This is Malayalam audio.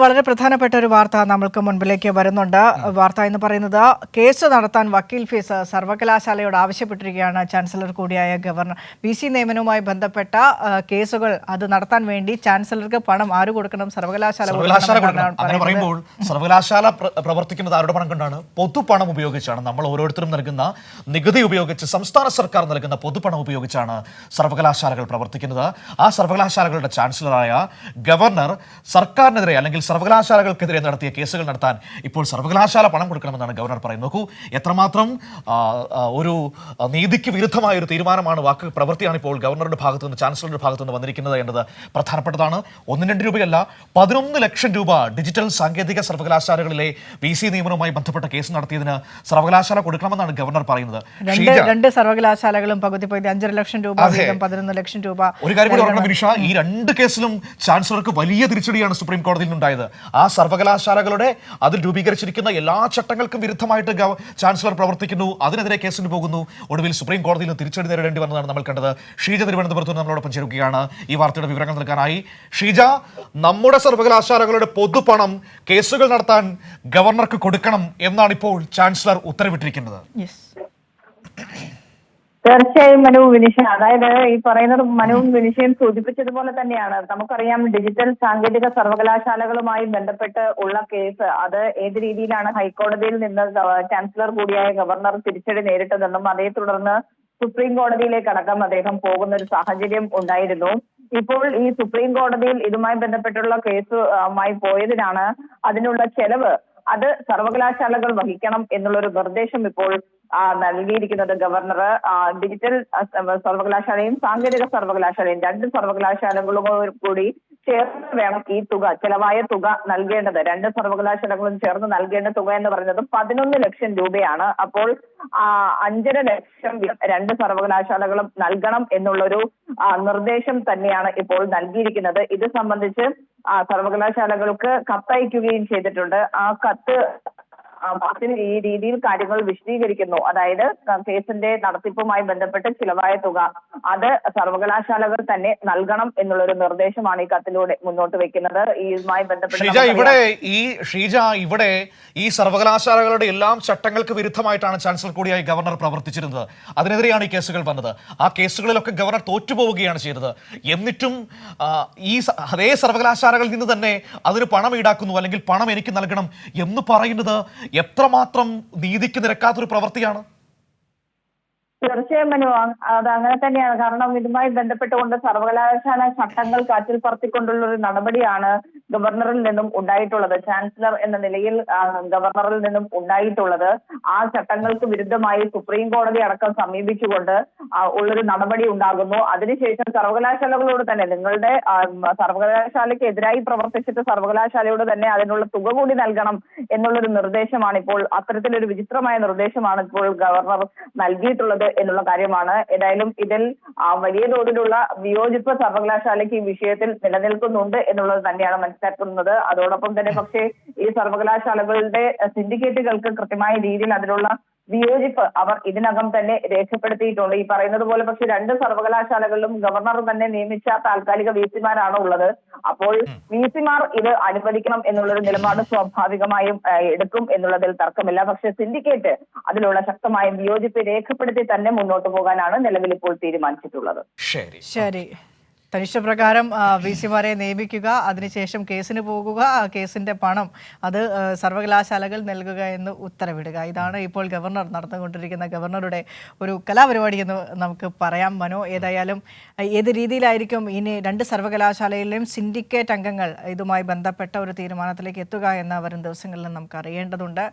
വളരെ പ്രധാനപ്പെട്ട ഒരു വാർത്ത നമ്മൾക്ക് മുൻപിലേക്ക് വരുന്നുണ്ട്. വാർത്ത എന്ന് പറയുന്നത് കേസ് നടത്താൻ വക്കീൽ ഫീസ് സർവകലാശാലയോട് ആവശ്യപ്പെട്ടിരിക്കുകയാണ്. ചാൻസലർ കൂടിയായ ഗവർണർ VC നിയമനവുമായി ബന്ധപ്പെട്ട കേസുകൾ അത് നടത്താൻ വേണ്ടി ചാൻസലർക്ക് പണം ആര് കൊടുക്കണം? സർവകലാശാല പറയുമ്പോൾ സർവകലാശാല പ്രവർത്തിക്കുന്നത് ആരുടെ പണം കൊണ്ടാണ്? പൊതുപണം ഉപയോഗിച്ചാണ്. നമ്മൾ ഓരോരുത്തരും നൽകുന്ന നികുതി ഉപയോഗിച്ച് സംസ്ഥാന സർക്കാർ നൽകുന്ന പൊതുപണം ഉപയോഗിച്ചാണ് സർവകലാശാലകൾ പ്രവർത്തിക്കുന്നത്. ആ സർവകലാശാലകളുടെ ചാൻസലറായ ഗവർണർ സർക്കാരിനെതിരെ അല്ലെങ്കിൽ സർവകലാശാലകൾക്കെതിരെ നടത്തിയ കേസുകൾ നടത്താൻ ഇപ്പോൾ സർവകലാശാല പണം കൊടുക്കണമെന്നാണ് ഗവർണർ പറയുന്നത്. നോക്കൂ, എത്രമാത്രം ഒരു നീതിക്ക് വിരുദ്ധമായ ഒരു തീരുമാനമാണ്, പ്രവൃത്തിയാണ് ഇപ്പോൾ ഗവർണറുടെ ഭാഗത്തു നിന്ന്, ചാൻസലറുടെ ഭാഗത്തു നിന്ന് വന്നിരിക്കുന്നത് എന്നത് പ്രധാനപ്പെട്ടതാണ്. 1-2 രൂപയല്ല, 11 ലക്ഷം രൂപ ഡിജിറ്റൽ സാങ്കേതിക സർവകലാശാലകളിലെ VC നിയമനവുമായി ബന്ധപ്പെട്ട കേസ് നടത്തിയതിന് സർവകലാശാല കൊടുക്കണമെന്നാണ് ഗവർണർ പറയുന്നത്. രണ്ട് സർവകലാശാലകളും പകുതി 5.5 ലക്ഷം രൂപ, 11 ലക്ഷം രൂപ. ഒരു കാര്യം കൂടി ഓർക്കണം വിനിഷ, ഈ 2 കേസിലും ചാൻസലർക്ക് വലിയ തിരിച്ചടിയാണ് സുപ്രീം കോടതിയിൽ ഉണ്ടായത്. ആ സർവകലാശാലകളുടെ അതിൽ രൂപീകരിച്ചിരിക്കുന്ന എല്ലാ ചട്ടങ്ങൾക്കും വിരുദ്ധമായിട്ട് ചാൻസലർ പ്രവർത്തിക്കുന്നു, അതിനെതിരെ കേസിന് പോകുന്നു. ഒടുവിൽ സുപ്രീം കോടതിയിൽ നിന്ന് തിരിച്ചടി നേരിടേണ്ടി വന്നതാണ് നമ്മൾ കണ്ടത്. ഷീജ തിരുവനന്തപുരത്ത് നമ്മളോടൊപ്പം ചേരുകയാണ് ഈ വാർത്തയുടെ വിവരങ്ങൾ നൽകാനായി. ഷീജ, നമ്മുടെ സർവകലാശാലകളുടെ പൊതുപണം കേസുകൾ നടത്താൻ ഗവർണർക്ക് കൊടുക്കണം എന്നാണ് ഇപ്പോൾ ചാൻസലർ ഉത്തരവിട്ടിരിക്കുന്നത്. തീർച്ചയായും മനു, വിനിഷ, അതായത് ഈ പറയുന്നത് മനുവും വിനിഷയും സൂചിപ്പിച്ചതുപോലെ തന്നെയാണ്. നമുക്കറിയാം, ഡിജിറ്റൽ സാങ്കേതിക സർവകലാശാലകളുമായി ബന്ധപ്പെട്ട് ഉള്ള കേസ് അത് ഏത് രീതിയിലാണ് ഹൈക്കോടതിയിൽ നിന്ന് ചാൻസലർ കൂടിയായ ഗവർണർ തിരിച്ചടി നേരിട്ടതെന്നും അതേ തുടർന്ന് സുപ്രീം കോടതിയിലേക്കടക്കം അദ്ദേഹം പോകുന്ന ഒരു സാഹചര്യം ഉണ്ടായിരുന്നു. ഇപ്പോൾ ഈ സുപ്രീം കോടതിയിൽ ഇതുമായി ബന്ധപ്പെട്ടുള്ള കേസുമായി പോയതിനാണ് അതിനുള്ള ചെലവ് അത് സർവകലാശാലകൾ വഹിക്കണം എന്നുള്ളൊരു നിർദ്ദേശം ഇപ്പോൾ നൽകിയിരിക്കുന്നത് ഗവർണർ. ഡിജിറ്റൽ സർവകലാശാലയും സാങ്കേതിക സർവകലാശാലയും 2 സർവകലാശാലകളും കൂടി ചേർന്ന് വേണം ഈ തുക, ചെലവായ തുക നൽകേണ്ടത്. 2 സർവകലാശാലകളും ചേർന്ന് നൽകേണ്ട തുക എന്ന് പറയുന്നത് 11 ലക്ഷം രൂപയാണ്. അപ്പോൾ 5.5 ലക്ഷം 2 സർവകലാശാലകളും നൽകണം എന്നുള്ളൊരു നിർദ്ദേശം തന്നെയാണ് ഇപ്പോൾ നൽകിയിരിക്കുന്നത്. ഇത് സംബന്ധിച്ച് സർവകലാശാലകൾക്ക് കത്തയക്കുകയും ചെയ്തിട്ടുണ്ട്. ആ കത്ത് ഈ രീതിയിൽ കാര്യങ്ങൾ വിശദീകരിക്കുന്നു. അതായത് കേസിന്റെ നടത്തിപ്പുമായി ബന്ധപ്പെട്ട് ചിലവായ തുക അത് സർവകലാശാലകൾ തന്നെ നൽകണം എന്നുള്ളൊരു നിർദ്ദേശമാണ് ഈ കത്തിലൂടെ മുന്നോട്ട് വെക്കുന്നത്. ഇതുമായി ബന്ധപ്പെട്ട് ഇവിടെ ഈ സർവകലാശാലകളുടെ എല്ലാം ചട്ടങ്ങൾക്ക് വിരുദ്ധമായിട്ടാണ് ചാൻസലർ കൂടിയായി ഗവർണർ പ്രവർത്തിച്ചിരുന്നത്. അതിനെതിരെയാണ് ഈ കേസുകൾ വന്നത്. ആ കേസുകളിലൊക്കെ ഗവർണർ തോറ്റുപോവുകയാണ് ചെയ്തത്. എന്നിട്ടും ഈ അതേ സർവകലാശാലകളിൽ നിന്ന് തന്നെ അതിന് പണം ഈടാക്കുന്നു, അല്ലെങ്കിൽ പണം എനിക്ക് നൽകണം എന്ന് പറയുന്നത് എത്രമാത്രം നീതിക്ക് നിരക്കാത്തൊരു പ്രവൃത്തിയാണ്. തീർച്ചയായും മനു, അത് അങ്ങനെ തന്നെയാണ്. കാരണം ഇതുമായി ബന്ധപ്പെട്ടുകൊണ്ട് സർവകലാശാല ചട്ടങ്ങൾ കാറ്റിൽ പറത്തിക്കൊണ്ടുള്ള ഒരു നടപടിയാണ് ഗവർണറിൽ നിന്നും ഉണ്ടായിട്ടുള്ളത്. ചാൻസലർ എന്ന നിലയിൽ ഗവർണറിൽ നിന്നും ഉണ്ടായിട്ടുള്ളത്. ആ ചട്ടങ്ങൾക്ക് വിരുദ്ധമായി സുപ്രീം കോടതി അടക്കം സമീപിച്ചുകൊണ്ട് ഉള്ളൊരു നടപടി ഉണ്ടാകുന്നു. അതിനുശേഷം സർവകലാശാലകളോട് തന്നെ, നിങ്ങളുടെ സർവകലാശാലയ്ക്ക് എതിരായി പ്രവർത്തിച്ചിട്ട് സർവകലാശാലയോട് തന്നെ അതിനുള്ള തുക കൂടി നൽകണം എന്നുള്ളൊരു നിർദ്ദേശമാണ് ഇപ്പോൾ, അത്തരത്തിലൊരു വിചിത്രമായ നിർദ്ദേശമാണ് ഇപ്പോൾ ഗവർണർ നൽകിയിട്ടുള്ളത് എന്നുള്ള കാര്യമാണ്. ഏതായാലും ഇതിൽ വലിയ തോതിലുള്ള വിയോജിപ്പ് സർവകലാശാലയ്ക്ക് ഈ വിഷയത്തിൽ നിലനിൽക്കുന്നുണ്ട് എന്നുള്ളത് തന്നെയാണ് മനസ്സിലാക്കുന്നത്. അതോടൊപ്പം തന്നെ പക്ഷേ ഈ സർവകലാശാലകളുടെ സിൻഡിക്കേറ്റുകൾക്ക് കൃത്യമായ രീതിയിൽ അതിനുള്ള വിയോജിപ്പ് അവർ ഇതിനകം തന്നെ രേഖപ്പെടുത്തിയിട്ടുണ്ട്. ഈ പറയുന്നത് പോലെ പക്ഷെ 2 സർവകലാശാലകളിലും ഗവർണർ തന്നെ നിയമിച്ച താൽക്കാലിക VC-മാരാണ് ഉള്ളത്. അപ്പോൾ VC-മാർ ഇത് അനുവദിക്കണം എന്നുള്ളൊരു നിലപാട് സ്വാഭാവികമായും എടുക്കും എന്നുള്ളതിൽ തർക്കമില്ല. പക്ഷെ സിൻഡിക്കേറ്റ് അതിലുള്ള ശക്തമായ വിയോജിപ്പ് രേഖപ്പെടുത്തി തന്നെ മുന്നോട്ട് പോകാനാണ് നിലവിൽ ഇപ്പോൾ തീരുമാനിച്ചിട്ടുള്ളത്. ശരി, തനിഷ്ടപ്രകാരം VC-മാരെ നിയമിക്കുക, അതിനുശേഷം കേസിന് പോകുക, ആ കേസിന്റെ പണം അത് സർവകലാശാലകൾ നൽകുക എന്ന് ഉത്തരവിടുക. ഇതാണ് ഇപ്പോൾ ഗവർണർ നടന്നുകൊണ്ടിരിക്കുന്ന ഗവർണറുടെ ഒരു കലാപരിപാടി എന്ന് നമുക്ക് പറയാം. മനോ, ഏതായാലും ഏത് രീതിയിലായിരിക്കും ഇനി 2 സർവകലാശാലയിലെയും സിൻഡിക്കേറ്റ് അംഗങ്ങൾ ഇതുമായി ബന്ധപ്പെട്ട ഒരു തീരുമാനത്തിലേക്ക് എത്തുക എന്ന് വരും ദിവസങ്ങളിൽ നമുക്ക് അറിയേണ്ടതുണ്ട്.